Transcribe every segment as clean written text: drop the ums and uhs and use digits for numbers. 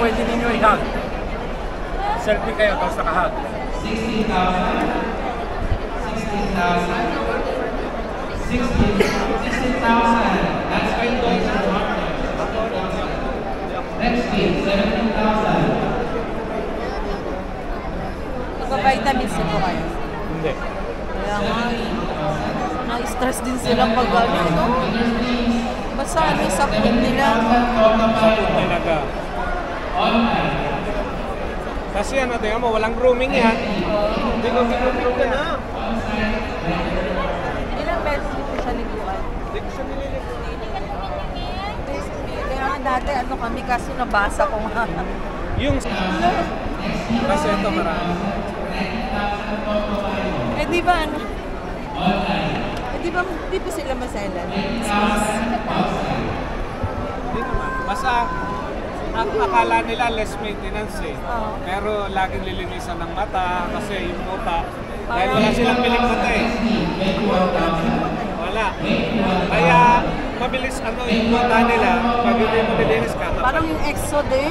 pwede ninyo i-hug. Selfie kayo, tapos naka-hug. 16,000. 16,000. That's going to be next team, 17,000. Nagpa-vitamins po kayo? Hindi. Kaya nga, na-stress din silang pag-ano, no? Basta ano yung support nila? Support talaga. Kasi ano, tingnan mo, walang grooming yan. Hindi ko grooming ka na. Ilang beses dito siya liguan? Hindi ko siya nililigo. Kaya nga dati ano kami kasi nabasa ko nga. Yung... Kasi ito marami. Eh di ba ano? Eh di ba di pa sila maselan? Hindi naman. Basta ang akala nila less maintenance eh. Oo. Pero laging lilinisan ng mata kasi yung muta. Dahil wala silang piling mata eh. Wala. Kaya mabilis ano yung muta nila pag hindi mo nilinis ka. Parang yung EXO din.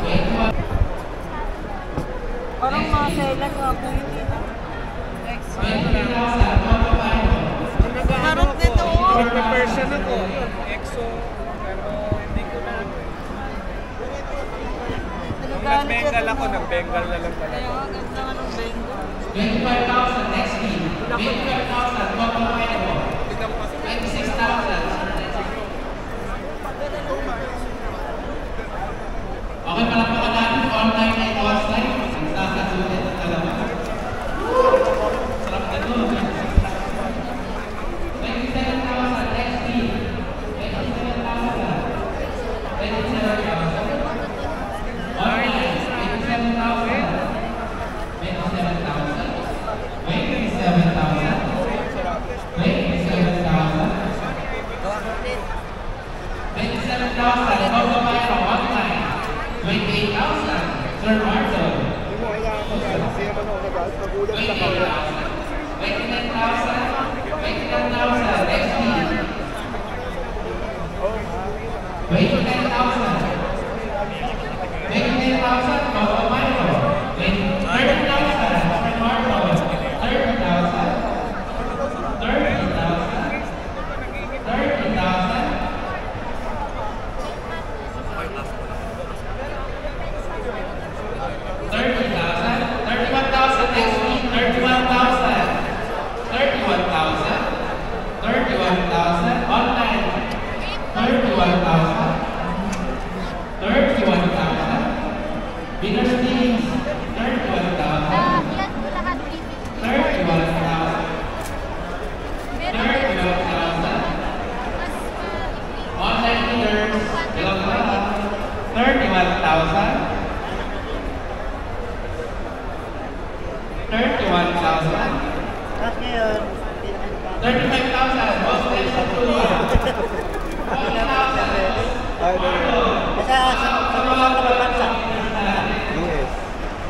Parang maselan nga po yun. EXO. Harap nito. Nag-version ako. EXO. Pero hindi ko na. Nung nag-Bengal ako, nag-Bengal na lang pala. Kaya nga, ganda nga ng Bengal. 25,000 next team. 25,000 26,000. Okay, palakpakan natin online and offline. Sasasulit ang dalawa. Sarap ganun. 27,000 next team. 27,000. 27,000. Online, 27,000. 27,000. 27,000. 27,000. Pagbabayan online. 28,000. Sir Marzo. 29,000. 29,000. Next team. 29,000. 29,000. Pagbabayan. 30,000. Sir Marzo. 30,000. 30,000. 30,000. 31,000 next week, 31,000. 31,000. 31,000 online. 31,000. 31,000. Bigger teams. 31,000. 31,000. 31,000. Online leaders. 31,000. 31,000. 35,000. Most special to you. 40,000. Sa mga bansa. Yes.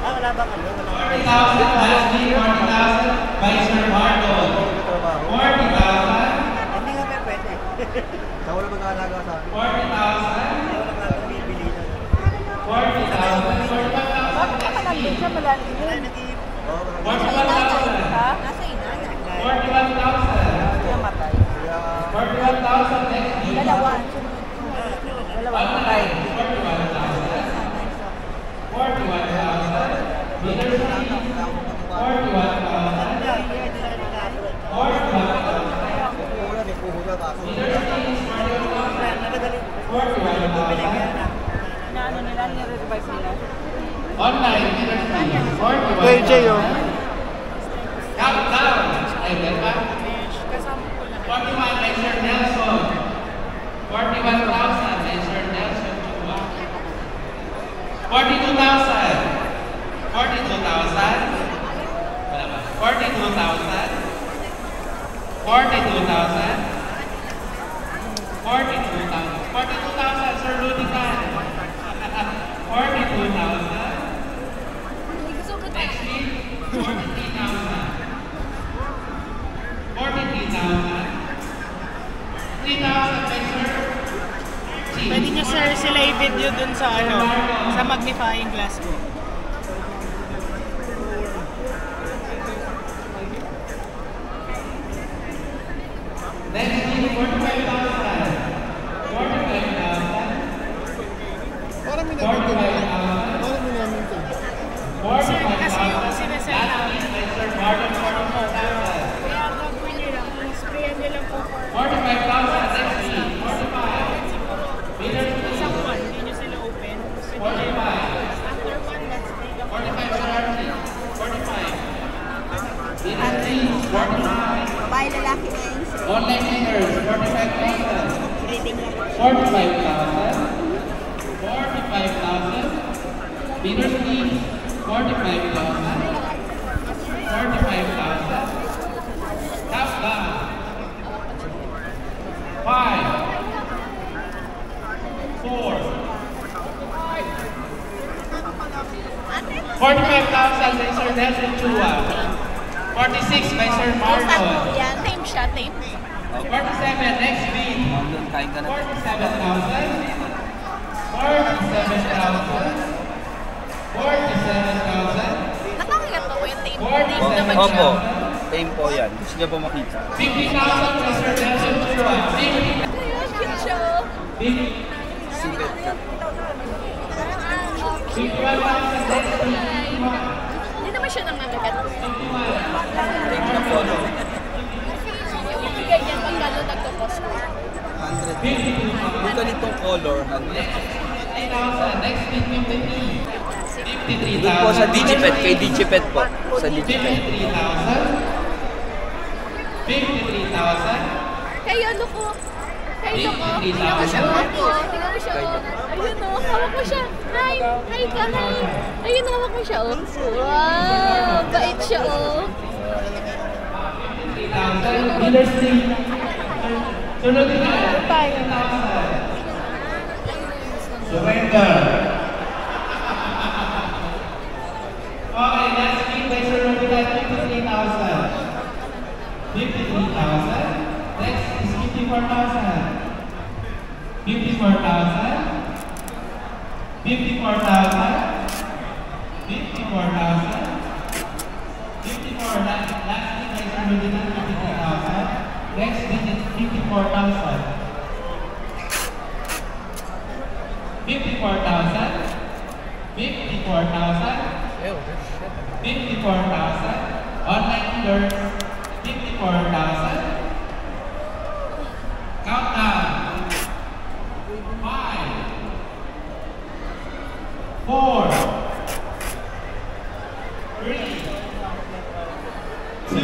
Wala ba kayo? 40,000. Last week, 40,000. By Sir Marco. 40,000. Hindi nga pwede. Sa wala mag-aalaga sa akin. 40,000. Wala nga bibili na. 40,000. 45,000. Bakit ka nandun siya malalim Wala yun? nag-iip. 41,000. Ha? Nasa inanay. 41,000. Namatay. 41,000 next week. Dalawa. Dalawa matay. 41,000. Bigger teams. 41,000. 41,000. Puhula, may puhula ba? Bigger teams. 41,000. 41,000. Inaano nila, nire-revise nila. Online, bigger teams. 41,000. Kay Jay, oh. Countdown. Ay, ba? Kasama ko na. 41 by Sir Nelson. 41,000 by Sir Nelson Chua. 42,000. 42,000. Wala ba? 42,000. 42,000. 42,000. 42,000, Sir Rudy Can. 42,000. Next week, 43,000. 43,000. 3,000 by Sir Chief. Pwede nyo sir sila i-video dun sa sa magnifying glass ko. Next is 45,000. 45,000. Parang may nabito na yun. Parang may naminto. Sir, kasi yung sinasay namin. Kaya 45,000. gagawin nyo lang, sprayan nyo lang po for 45,000. Next is 45. isang one, hindi nyo sila open. 45. After one, that's big. 45 Sharpie. 45. Winner is 45. Babae, lalaki na yun. Online winners, 45,000. 45,000. 45,000. Winners team, 45,000. 45,000. Countdown. 5, 4, 45,000 by Sir Nelson Chua. 46 by Sir Marlon. Yan, tape siya, tape. 47, next bid. 47,000. 47,000. 47,000. Nakakagat po yung tape. 47,000. Opo. Time po yan. Gusto niya po makita. 50,000 by Sir Nelson Chua. Ayun, cute siya. 50,000. Sibet ka. 51,000 next bid. Hindi naman siya nangangagat. Time na po. No? Yung ganyan, magkano nagkakos ko? 100. Yung ganitong color, 100. 50,000 next bid. 53,000. Doon po sa Digipet. Kay Digipet po. Sa Digipet. 53,000. 53,000. Kayo, ano ko? Kayo ko. Tingnan mo siya, oh. Tingnan mo siya, oh. Ayun, oh. Hawak mo siya. Hi. Hi ka, hi. Ayun, hawak mo siya, oh. Wow. Bait siya, oh. 53,000. Winners team. Sunod na. 50,000. Surrender. Okay, last bid by Sir Robilat, 53,000. 53,000. Next is 54,000. 54,000. 54,000. 54,000. 54. Last bid by Sir Robilat, 53,000. Next bid is 54,000. 54,000. 54,000. 54,000. Online dealers, 54,000. Countdown. 5, 4, 3, 2,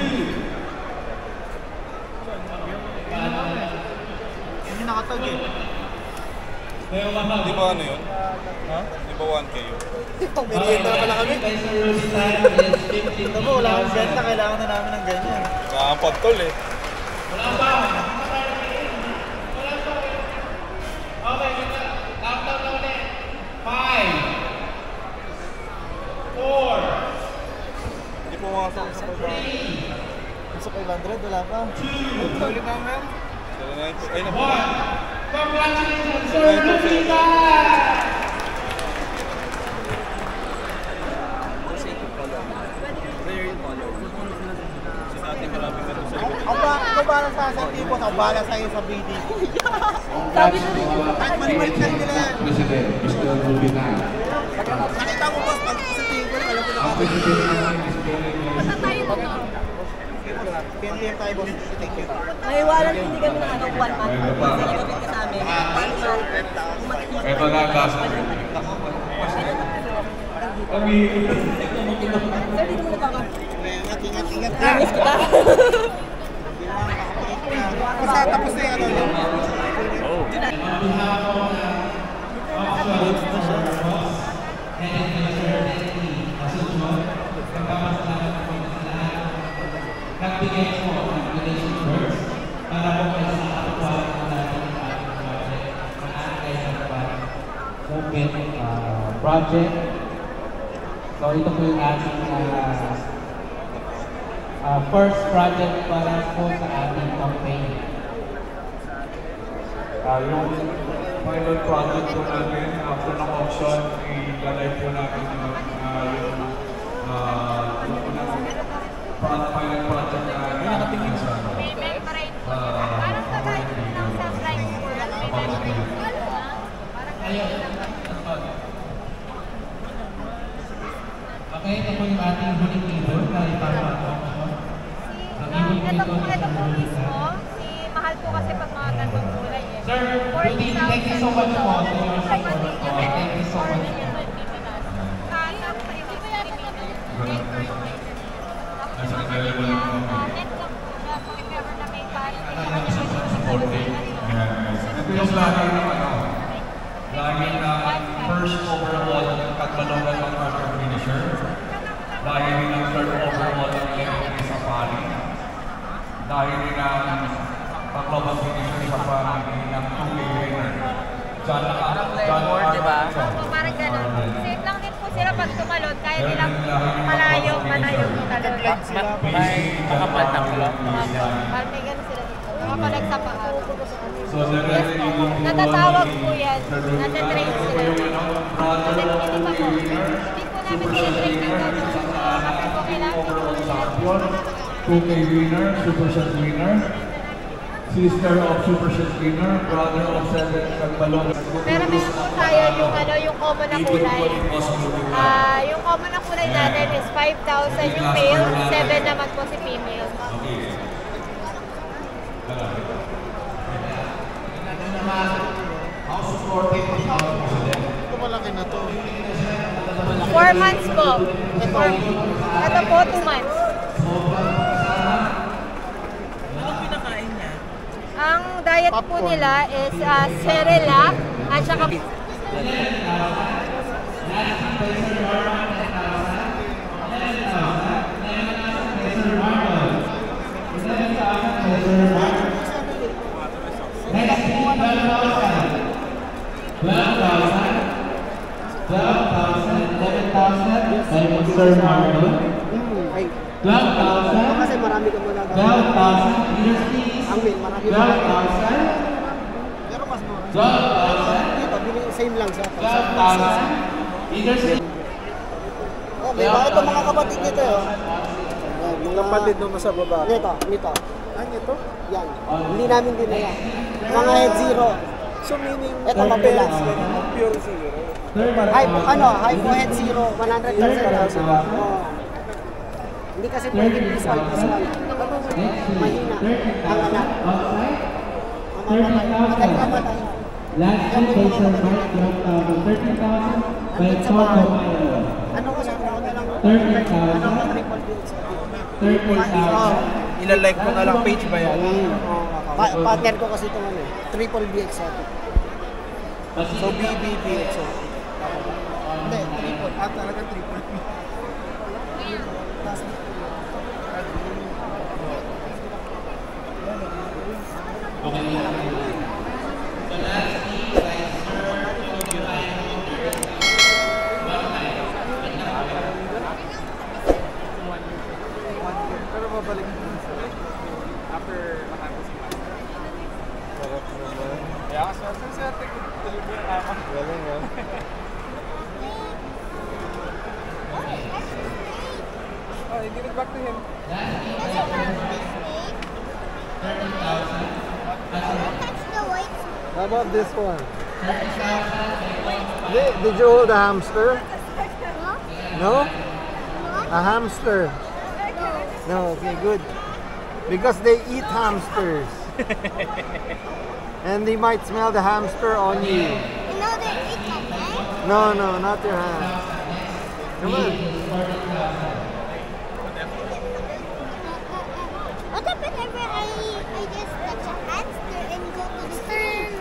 Hindi nakatag eh. Di ba ano yun? Ha? Di ba 1K yun? Merienda na pala kami. Ito mo, wala kang benta. Kailangan na namin ng ganyan. Nakapag tol eh. Okay, countdown na ulit. 5, 4, Di po mga sa 3, Sa 500, wala pa. Ulit namin. 792. Ay, napo. 1. Congratulations, Sir Rosita! Ako ba lang sa tipo, ako bala sa'yo sa BD. Sabi na rin. Kahit mali-mali na nila yan. President Mr. Rubina. Nakita mo boss, pag sa tingin ko, alam ko na Ang ako. President namin is very Basta tayo na to. PNPM tayo boss. Thank you. Naiwanan hindi kami ng 1 month. Nagabit ka sa amin. Kaya pagkakas. Kami, Sir, dito muna pa ako. Ingat ka. Namiss kita. Basta tapos na yung ano yun. Nagbigay po ng donation words para po kayo sa katuwa ng natin ang anti-Sabat movement project. So ito po yung ating first project para po sa ating campaign. Yung pilot project po namin. After ng auction, i-live po namin yung pilot project na nakatingin sa Payment pa rin po. Parang kagaya po ng sa flight school. May payment. Parang ganyan lang. Okay, ito po yung ating huling libro na ipapag-auction. Ito po mismo, si mahal po kasi pag mga gantong kulay eh. Sir, thank you so much po sa your support. Thank you so much. supporting. Ito yung lagi na first overall ng Catalogan ng Master Finisher. Lagi rin ang third overall ng Electric sa Pali. Lagi rin ang paglobang finisher sa Pali ng 2K winner. John diba? Parang gano'n. Safe lang din po sila pag tumalon. Kaya nilang malayo yung talon. May makapal na club. Parang may gano'n sila dito. Nakapalag sa paa. So, definitely, natatawag po yan. Nasa-train sila. Kasi hindi pa po. Hindi po namin sila-train ng gano'n. Kasi po kailangan po. 2K winner, Super Set winner, sister of Super Set winner, brother of 7 Kagbalong. Pero meron po tayo yung common na kulay. Yung common na kulay natin is 5,000 yung male, 7 naman po si female. How supportive of our president? 4 months po. Ito po, 2 months. Anong pinakain niya? Ang diet po nila is Cerelac at saka Sir Marlon. 12,000. Kasi marami ka muna. 12,000. Leaders please. Ang win, marami 12,000. Pero mas mura. 12,000. Dito, same lang sa 12,000. Leaders please. Oh, may mga ito mga kapatid nito eh. Mga kapatid nung nasa baba. Nito. Ito? Yan. Hindi namin dinala. Mga head zero. So meaning, ito mapilas. Pure zero. High po head zero, 100%. Oh. Hindi kasi pwede visual. Mahina. Ang anak. Mamatay. Last week by Sir Mark, 13,000. By Toto Mayo. Ano ko sa mga lang? 13,000. 13,000. Ilalike ko na lang page ba yan? Partner ko kasi ito ano, triple B exotic. So BBB exotic. Hindi, triple. Talaga triple B. Pero babalik mo after matapos yung match. Sarap naman. Kaya kasi sa atin ko talaga yung ama. Galing yan. Oh, I give it back to him. How about this one? Did you hold a hamster? No? A hamster? No, okay, good. Because they eat hamsters. And they might smell the hamster on you. You know they eat my leg? No, not your hand. Come on. What happens if I just touch a hamster and go to the street?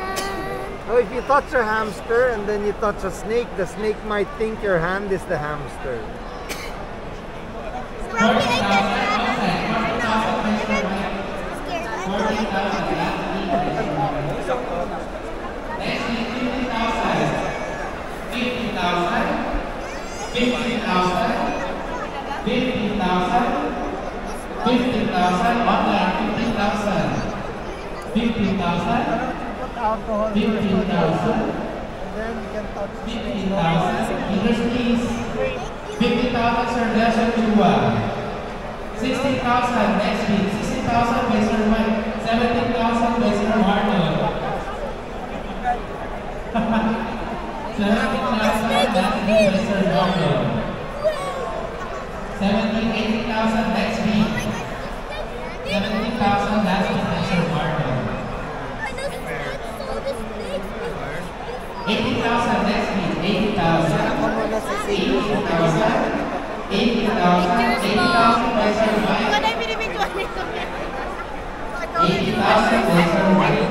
Oh, if you touch a hamster and then you touch a snake, the snake might think your hand is the hamster. Probably I just scared. alcohol first. 15,000. And then you can touch 15,000. Leaders, please. 50,000, Sir Nelson Chua. 16,000, next week. 16,000 by Sir Mike. 17,000 by Sir Marlon. 17,000, last week by Sir Marlon. 18,000 next week. 17,000 last week by Sir Marlon. 80,000 next week. 80,000. 80,000 by Sir Mike. 80,000 by Sir Mike.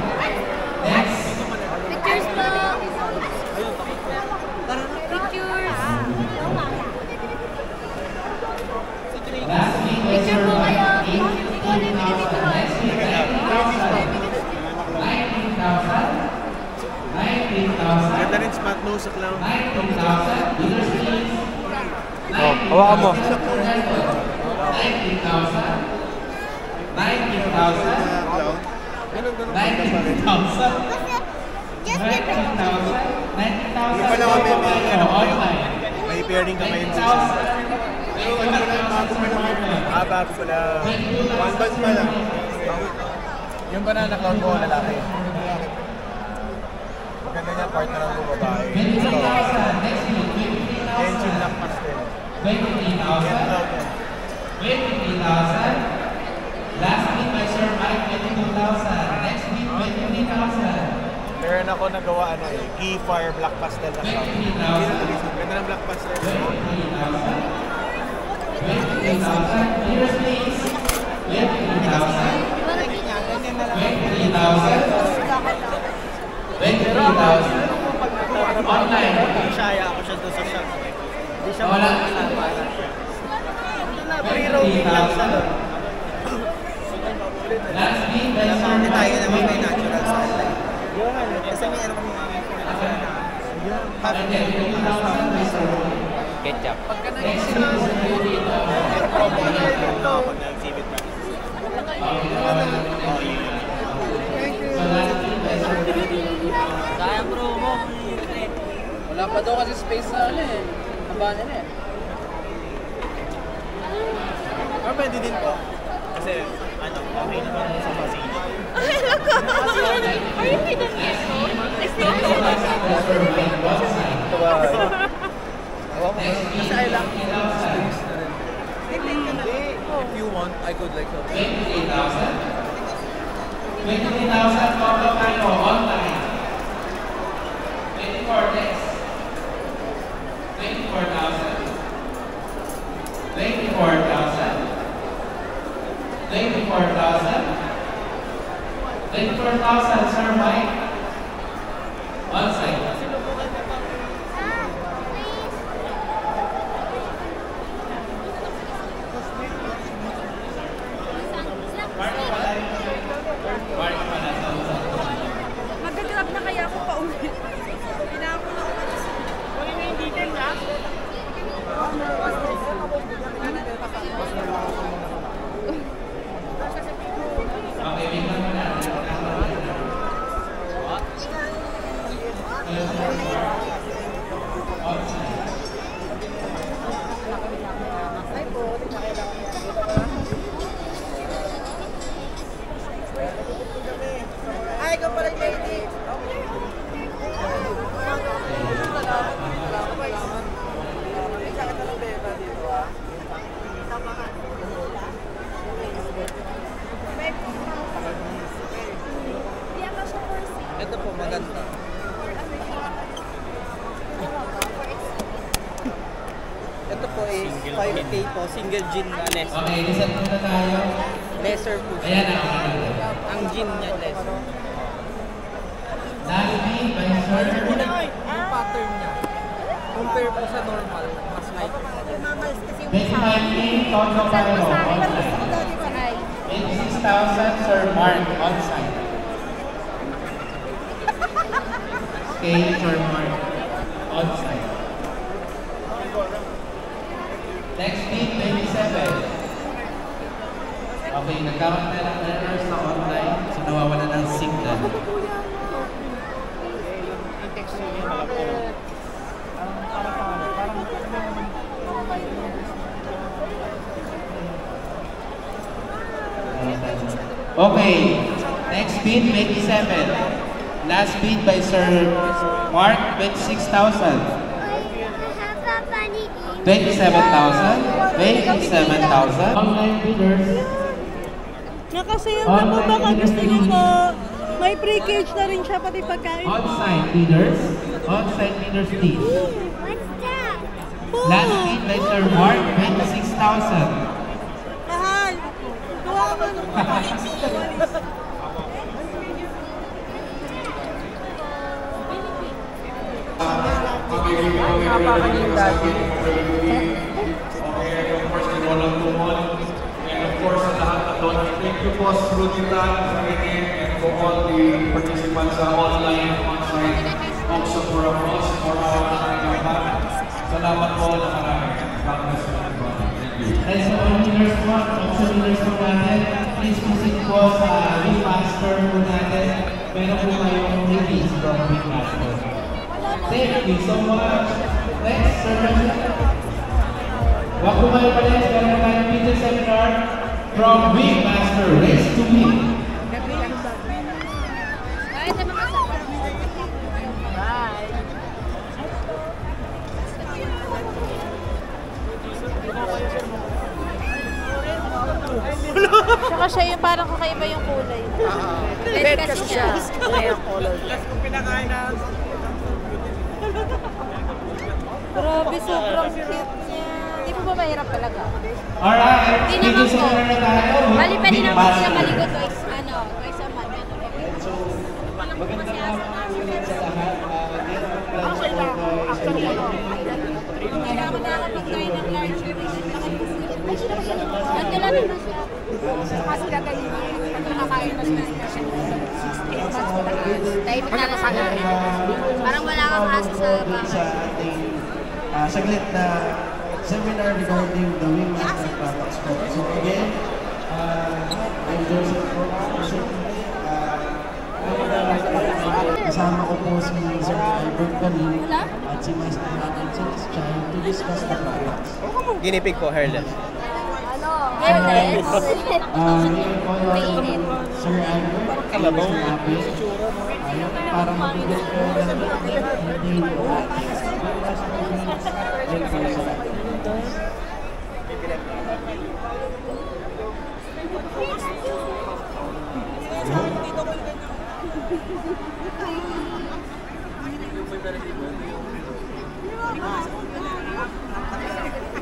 Next. Pictures po. Pictures. Last week by Sir Mike. 18,000. Next week 19,000. 19,000. 19,000. Ganda rin spot nose sa clown. 19,000. Leaders, please. hawakan mo. 19,000. 19,000. 90,000 online. May pairing ka ngayon. Bago pala. One band pa lang. Yung banana clown ko, lalaki. Maganda niya, partner ang babae. 23,000. Next week, 23,000. Engine lang pastel. 23,000. 23,000. Last week by Sir Mike, 22,000. Next week, 23,000. Meron ako nagawa Key Fire Black Pastel na clown. 23,000. Ganda ng black pastel. 23,000. 23,000. Leaders, please. 23,000. 23,000. 23,000. Online. Shaya ako siya doon sa shop. Hindi siya Wala. pre-roaming lang siya doon. Last week by Sir Hindi tayo Mike, naman may natural sa online. Kasi may ano kami and then 20,000 by Sir Mike. Ketchup. Next week, we'll do dito. So last week by Sir Mike. Sayang promo. Wala pa daw kasi space sa haba nila Or pwede din po. Kasi okay naman sa pasino. Ay, look. Are you with the If you want, I could like 23,000. 23,000 Pablo Cairo online. 24 next. 24,000. 24,000. 24,000. 24,000 Sir Mike. On site. Mag-grab na kaya ako pa uwi. Pinako na ako. Wala na yung detail na. Okay, wait lang muna. Ay, ikaw pala yung lady. Ito po, maganda. Ito po is 5K po, single gin na lesser. Okay, reset muna tayo. Lesser po siya. Ayan na. Ang gin niya lesser. Last week by Sir Yung pattern niya. Compare po sa normal, mas light. 25K Tono Cairo on-site. 86,000 Sir Mark on-site. K Sir Mark on-site. Next week, 27. Okay, nagkaroon na ng errors sa online, so nawawala ng signal. Okay, next bid, 27. Last bid by Sir Mark, 26,000. 27,000. 27,000. Online bidders. Nakasayaw na po baka gusto niyo po. May pre-cage na rin siya pati pagkain. On-site bidders. On-site bidders, please. What's that? Last bid by Sir Mark, 26,000. Mahal. Gawa ka ba ng And of course, sa lahat na doon, thank you po sa Ruditan, sa René, and for all the participants sa online, on-site, also for us, for our salamat po na marami. God bless you, everybody. Thank you. And sa winners po, also winners po natin, please visit po sa Wingmaster po natin. Meron po kayong release from Wingmaster. Thank you so much. Next, Sir President. Wag po kayo pala, meron tayong business seminar from Wingmaster Race to Win. Saka siya yung parang kakaiba yung kulay. Red kasi siya. Last kong pinakain na. Grabe, sobrang cute niya. Hindi po ba mahirap talaga? Alright, Hindi naman business po. seminar na tayo. Bali, pwede naman sila Wingmaster. maligo twice a month. Magandang hapon ulit sa lahat. Okay lang. Actually, hindi naman nakakapag-try ng large fish. Ito lang naman siya. Kasi gagaling niya. Pag nakakain na siya. Tahimik na lang sana. Parang wala kang asa sa bahay. Sa ating saglit na seminar regarding the Wingmaster products po. So again, I'm Joseph for kasama ko po si Sir Albert Gamin at si Master Robinson Chai to discuss the products. Ginipig po, hairless. Hairless. Ngayon po yung Sir Albert, Kalabong. Mr. Apple, para mabigyan ko ng hindi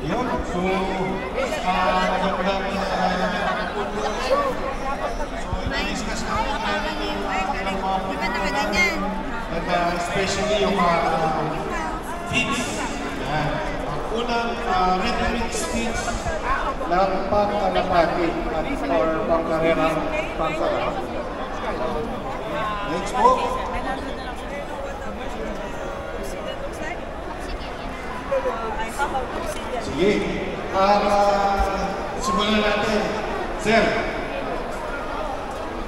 Yun, so, discuss natin yung mga especially yung feeds. Yan. Ang unang red mix feeds ng pang-kalapati or pang-karerang pang-sarap. Next po. Sige. Simulan natin. Sir.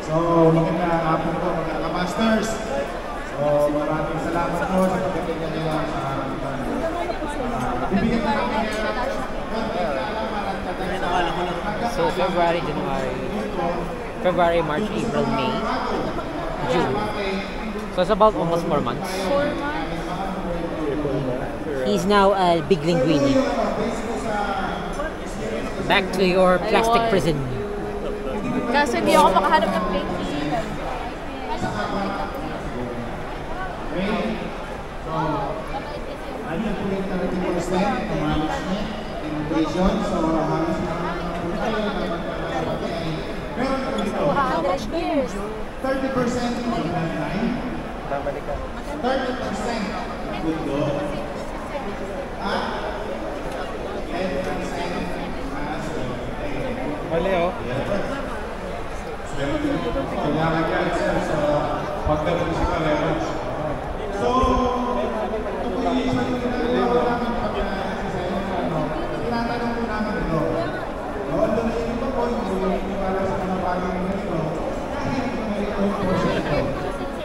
So, magandang hapon po mga ka-masters. So, maraming salamat po sa pagdating nila sa bibigyan na namin So February, March, April, May, June. So it's about almost 4 months. 4 months. He's now a big linguine. Back to your plastic Ayun. prison. Kaso hindi ako makahanap ng plate. ano po yung 30% ng management, innovation, so halos meron po dito 200 years. 30% of mankind, 30% ng mundo, at 10% as Mali oh. kailangan yan sir sa pagdating sa karera. So, ito po yung isang ginagawa namin pag tinatanong po namin ito. Although na iba po, hindi para sa kanapagin ng ito, kahit may ito po siya ito.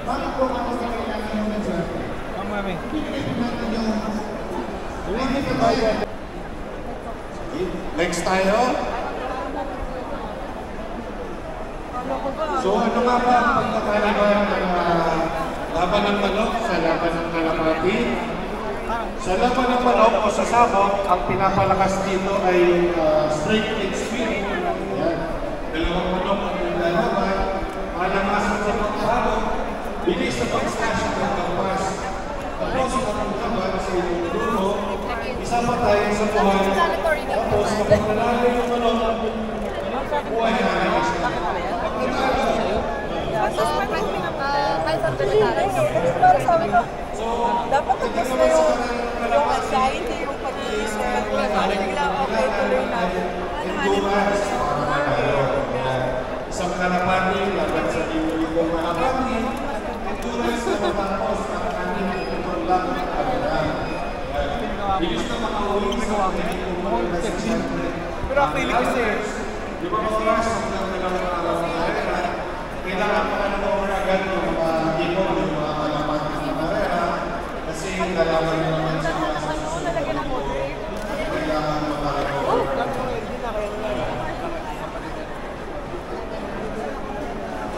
Bakit po ako sa kailangan nyo sir? Next tayo. So ano nga ba ang pagkakaiba ng laban ng manok sa laban ng kalapati? Sa laban ng manok o sa sabak, ang pinapalakas dito ay straight leg speed. Yan. Dalawang manok ang nilalaban, malamasan sa pagkahabok, bilis sa pag-slash ng kampas. Tapos ang laban sa inyong dulo, isa pa tayo sa buhay. Tapos kapag nanalo yung manok, buhay na nalang siya. Pag nanalo, dapat tapos na yung anxiety, yung pag-iisip. Bigla, okay, tuloy na. Isang kalapati, laban sa libo-libong kalapati, endurance na matapos ang kanyang itong lang ng kabalan. Bilis na makauwi sa kanyang section. Pero actually kasi, di ba mga oras ang dalawang araw na karera, kailangan pa na agad yung mga ibon, yung mga kalapati na karera, kasi kalaban naman sa mga susunod. Kailangan makarito.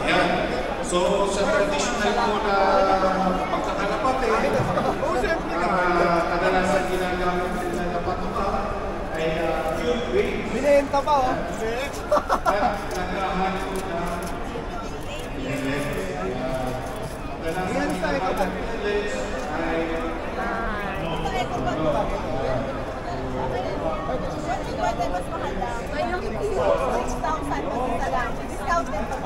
Ayan. So, sa traditional po na pagkakalapate, kadalasan ginagamit nila na patuka ay field bait. Binenta pa, oh. At nagahan po na pinilit. Kadalasan ginagamit pinilit ay Mas mahal lang. Yung 6,000 isa lang. Discount din pa.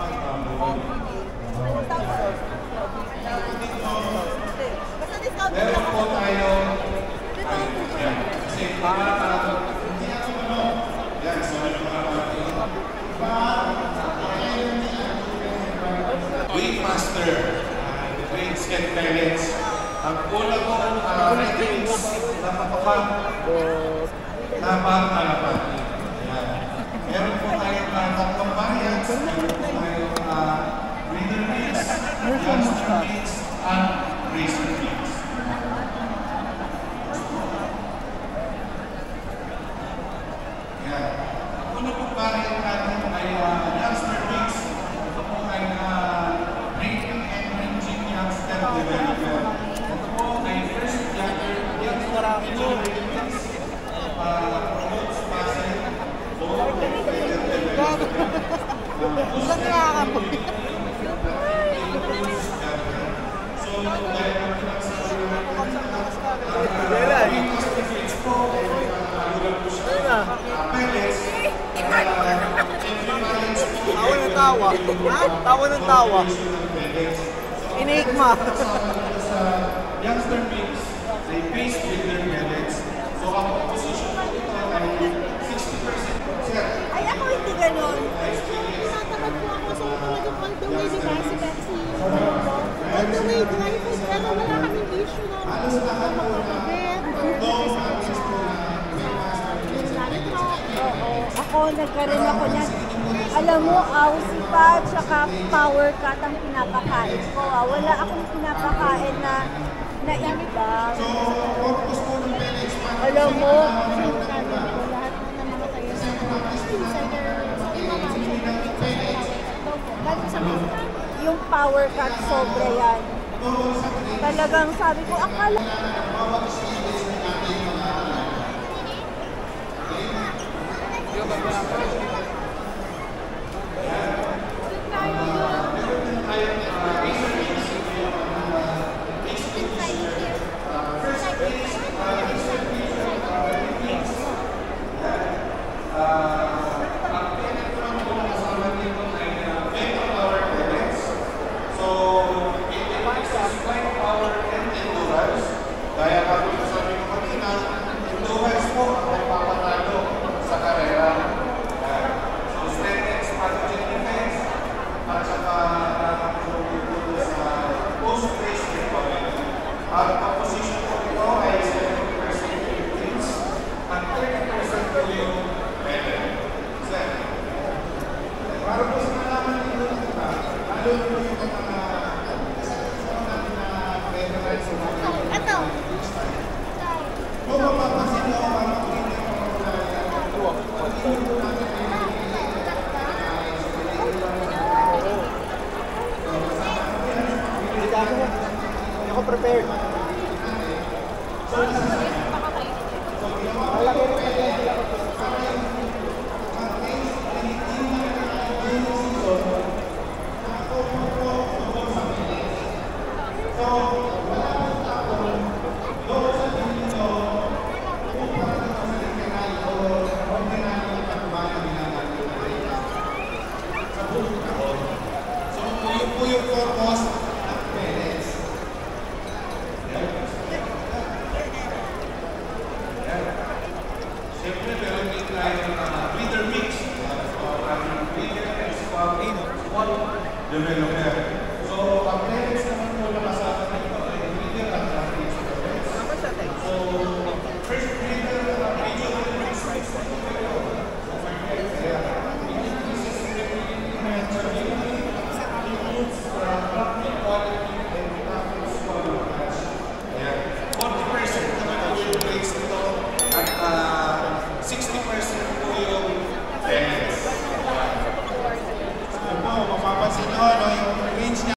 Basta discount din meron po tayo kasi hindi ako ano yan, so ano mga Waymaster Grades and Pellets ang una kong ratings na patukan na pang-kalapati. Meron po tayong tatlong variants. Meron po tayong breeder mix, youngster mix, and racer mix. Yan. Ang una po variant natin ay youngster mix. Ito po ay breeding and ranging youngster developer. Ito po ay first youngster promotes muscle. Saan nakakapag? Tawa ng tawa. Ha? Tawa ng tawa. Enigma. Youngster mix, they paste with their pellets. So ang composition nito ay 60%. Ay, ako hindi ganon. Tinatamad po ako sa talagang all the way, di ba? Si Betsy. All the way, dry food. Pero wala kaming issue na magpapabit. Oo. Ako, nagkaroon ako ng, alam mo, ausita at saka power cut ang pinapakain ko. Wala akong pinapakain na iba. Alam mo, Lahat na namatay sa insider. yung power cut sobra yan. Talagang sabi ko, akala Hindi ako prepared. Malaki rin kasi sila ko. Develop